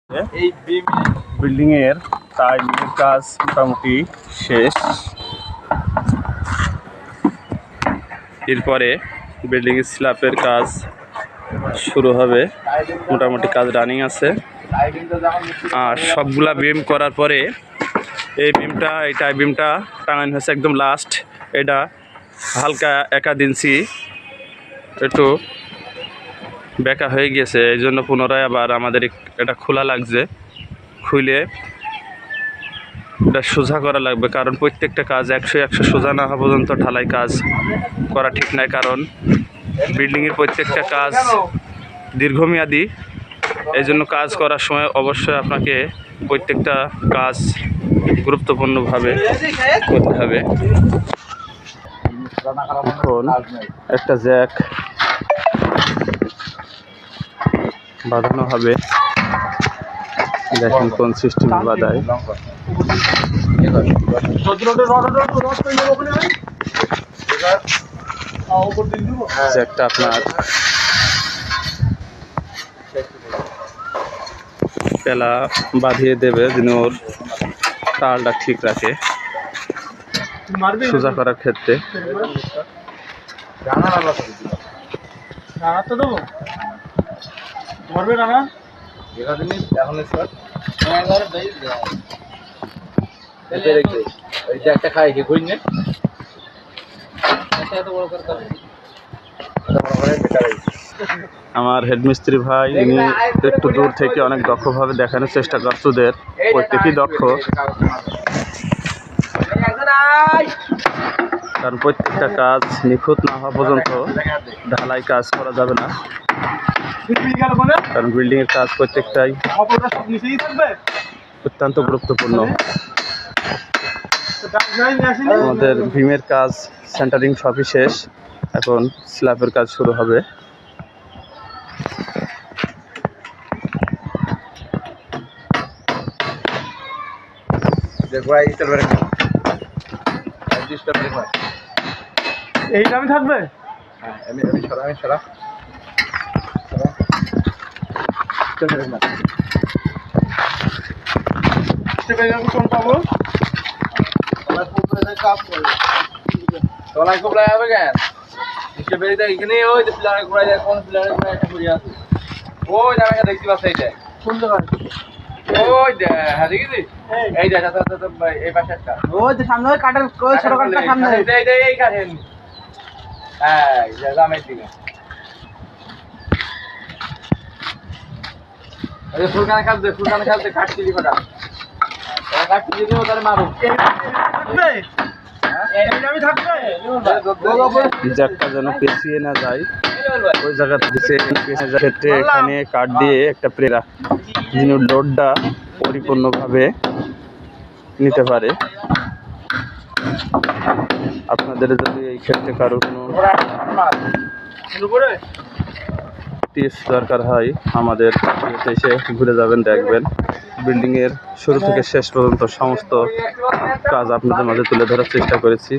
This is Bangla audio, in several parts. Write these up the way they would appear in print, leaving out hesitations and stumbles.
এই বিল্ডিং এর টাইলের কাজ মোটামুটি শেষ। এরপরে বিল্ডিং এর স্ল্যাবের কাজ শুরু হবে। মোটামুটি কাজ রানিং আছে। আর সবগুলা বিম করার পরে এই টাই বিমটা টাঙানো হয়েছে একদম লাস্ট। এটা হালকা 1 ইঞ্চি একটু বেঁকা হয়ে গিয়েছে, এই জন্য পুনরায় আবার আমাদের এটা খোলা লাগছে। খুলে এটা সোজা করা লাগবে, কারণ প্রত্যেকটা কাজ 100 সোজা না হওয়া পর্যন্ত ঢালাই কাজ করা ঠিক নয়। কারণ বিল্ডিংয়ের প্রত্যেকটা কাজ দীর্ঘমেয়াদী, এই জন্য কাজ করার সময় অবশ্যই আপনাকে প্রত্যেকটা কাজ গুরুত্বপূর্ণভাবে করতে হবে। এখন একটা জ্যাক বাঁধানো হবে, দেখেন কোন সিস্টেমে বাঁধায়। জ্যাকটা আপনার পেলা বাঁধিয়ে দেবে, যেন ওর তালটা ঠিক রাখে সোজা করার ক্ষেত্রে। আমার হেডমিস্ত্রি ভাই ইনি একটু দূর থেকে অনেক দক্ষভাবে দেখানোর চেষ্টা করছে। ওদের প্রত্যেকেই দক্ষ, কারণ প্রত্যেকটা কাজ নিখুঁত না হওয়া পর্যন্ত ঢালাই কাজ করা যাবে না। কারণ বিল্ডিং এর কাজ প্রত্যেকটাই অত্যন্ত গুরুত্বপূর্ণ। আমাদের বিমের কাজ সেন্টারিং সবই শেষ, এখন স্ল্যাবের কাজ শুরু হবে। এইটা আমি থাকবে। কোন পাবো তলায় কোবলায় হবে কেন? এখানে ওই যে প্লারে ঘোরা যায়, কোন প্লারে ঘোরা একটা ঘুরে আছে ওই জায়গাটা দেখতে পাচ্ছ। এইটা কোন জায়গা? ওই যে হ্যাঁ দেখিস এই যে এই পাশে একটা ওই যে সামনে ওই কাঠের ওই ছোট কাঠটা সামনে এই কাঠের হ্যাঁ এই যে জামের দিকে এই ফুলকানে খেলতে কাটছিলি কটা কাটছিলি দিও তাহলে মারো। জ্যাকটা যেন পেঁচিয়ে না যায়, ওই জায়গা ক্ষেত্রে এখানে কাঠ দিয়ে একটা প্রেরা যিনি লোডটা পরিপূর্ণভাবে নিতে পারে। আপনাদের যদি এই ক্ষেত্রে কারো কোনো টিপস দরকার হয়, আমাদের এসে ঘুরে যাবেন, দেখবেন বিল্ডিং এর শুরু থেকে শেষ পর্যন্ত সমস্ত কাজ আপনাদের মাঝে তুলে ধরার চেষ্টা করেছি।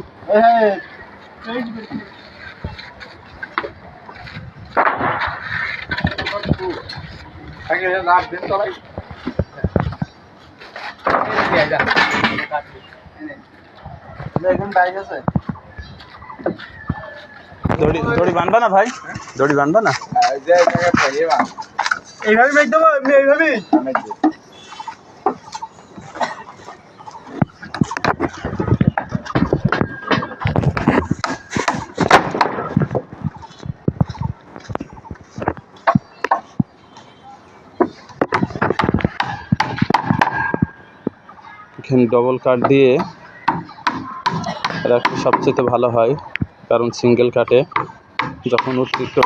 দড়ি বানবা না ভাই? দড়ি বানবা না? এইভাবে মেঘ দেবো, এমনি এইভাবে এখানে ডবল কাট দিয়ে রাখলে সবচেয়ে ভালো হয়, কারণ সিঙ্গেল কাটে যখন অতিরিক্ত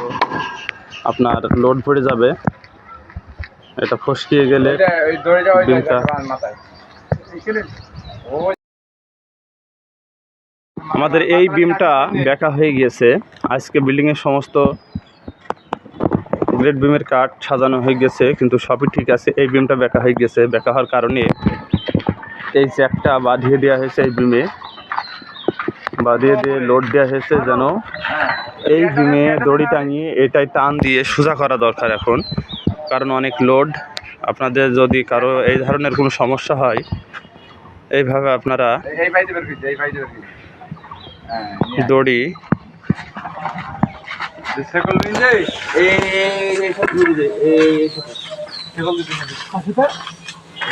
আপনার লোড পড়ে যাবে, এটা ফসকিয়ে গেলে বিমটা। আমাদের এই বিমটা বেঁকা হয়ে গিয়েছে। আজকে বিল্ডিং এর সমস্ত গ্রেড বিমের কাঠ সাজানো হয়ে গেছে, কিন্তু সবই ঠিক আছে। এই বিমটা বেঁকা হয়ে গেছে, বেঁকা হওয়ার কারণে এই জ্যাকটা বাঁধিয়ে দেওয়া হয়েছে। এই বিমে বাঁধিয়ে দিয়ে লোড দেওয়া হয়েছে, যেন এই বিমে দড়ি টাঙিয়ে এটাই টান দিয়ে সোজা করা দরকার এখন, কারণ অনেক লোড আপনাদের যদি কারো এই ধরনের কোনো সমস্যা হয় এইভাবে আপনারা এই পাইতে বের করছি, এই পাইতে বের করছি। হ্যাঁ, নিয়ে আয়। দড়ি সেকল দিন যে এই সব ঘুরে যায়, এই সব সেকল দিতে থাকে।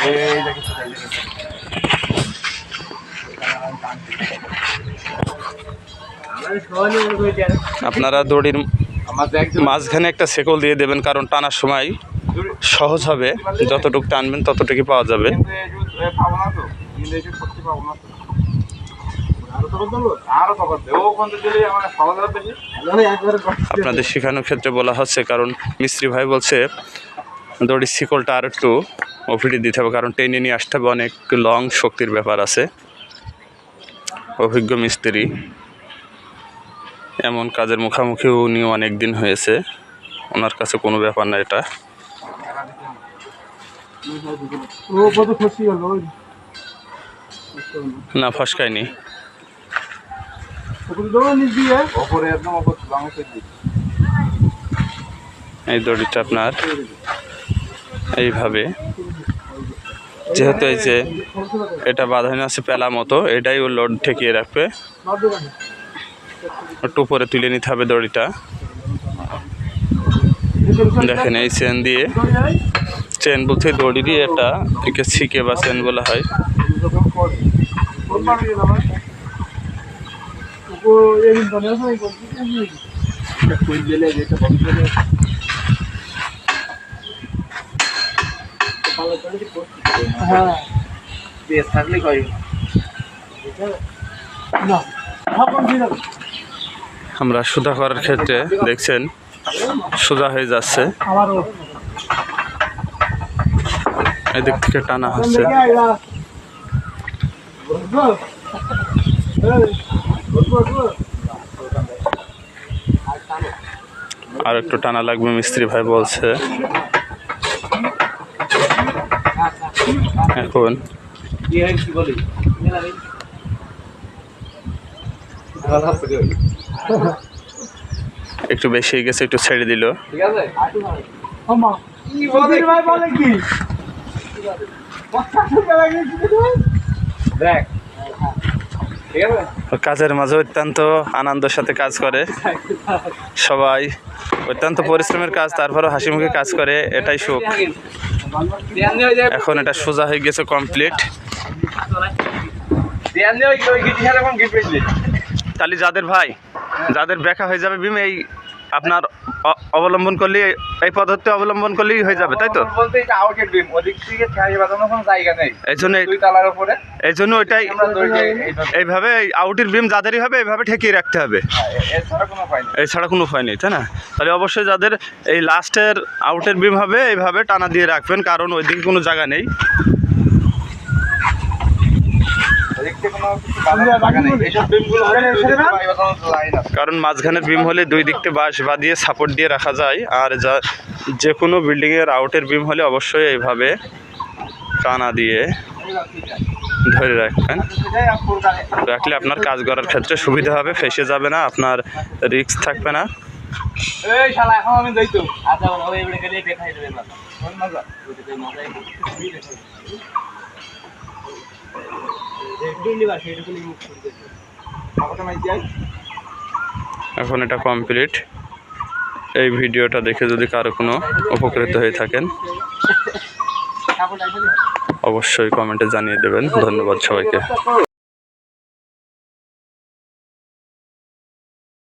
এই দেখে সেটাই দেখে। আপনারা দড়ির আমার দেখ মাঝখানে একটা শেকল দিয়ে দেবেন, কারণ টানার সময় সহজ হবে, যতটুকু টানবেন ততটুকুই পাওয়া যাবে। পাবো না তো, কিন্তু এই করতে পাবো না তো। আরো তখন ও কোন দিলে আমার সহজ হবে বেশি। আপনাদের শেখানোর ক্ষেত্রে বলা হচ্ছে, কারণ মিস্ত্রি ভাই বলছে দড়ির শিকলটা আর একটু ওপিটি দিতে হবে, কারণ টেনে নিয়ে আসতে হবে, অনেক লং শক্তির ব্যাপার আছে। অভিজ্ঞ মিস্ত্রি, এমন কাজের মুখোমুখিও উনি অনেক দিন হয়েছে, ওনার কাছে কোনো ব্যাপার না এটা। না ফসকায়নি। ওপরে একদম ওপর লঙে করে দিই। এই দড়িটা আপনার এইভাবে, যেহেতু এই যে এটা বাঁধানো আছে পেলা মতো, এটাই ও লোড ঠেকিয়ে রাখবে। একটু উপরে তুলে নিতে হবে দড়িটা। দেখেন এই চেন দিয়ে, চেন বলতে দড়ি দিয়ে, এটা একে ছিকে বা চেন বলা হয়। আমরা সোজা করার ক্ষেত্রে দেখছেন সোজা হয়ে যাচ্ছে, এদিক থেকে টানা হচ্ছে। আর একটু টানা লাগবে, মিস্ত্রি ভাই বলছে। এখন একটু বেশি হয়ে গেছে, একটু ছেড়ে দিল। ঠিক আছে দেখ, ঠিক আছে কাজের মাঝে অত্যন্ত আনন্দের সাথে কাজ করে সবাই, অত্যন্ত পরিশ্রমের কাজ, তারপরও হাসি মুখে কাজ করে, এটাই সুখ। এখন এটা সোজা হয়ে গেছে কমপ্লিট। তাহলে যাদের ব্যাখ্যা হয়ে যাবে বিম, এই আপনার অবলম্বন করলে, এই পদ্ধতি অবলম্বন করলেই হয়ে যাবে, তাই তো? বলতে এটা আউটের বিম, ওদিক থেকে ছাই বাঁধানোর কোনো জায়গা নেই। এই জন্য ওইটাই এইভাবে আউটের বিম যাদেরই হবে এইভাবে ঠেকিয়ে রাখতে হবে, এছাড়া কোনো উপায় নেই, তাই না? তাহলে অবশ্যই যাদের এই লাস্টের আউটের বিম হবে এইভাবে টানা দিয়ে রাখবেন, কারণ ওইদিকে কোনো জায়গা নেই। কারণ মাঝখানের বিম হলে দুই দিকতে বাঁশ বাঁধিয়ে সাপোর্ট দিয়ে রাখা যায়, আর যে কোনো বিল্ডিংয়ের আউটের বিম হলে অবশ্যই এইভাবে টানা দিয়ে ধরে রাখবেন। রাখলে আপনার কাজ করার ক্ষেত্রে সুবিধা হবে, ফেসে যাবে না, আপনার রিস্ক থাকবে না। এখন এটা কমপ্লিট। এই ভিডিওটা দেখে যদি কারো কোনো উপকৃত হয়ে থাকেন অবশ্যই কমেন্টে জানিয়ে দেবেন। ধন্যবাদ সবাইকে।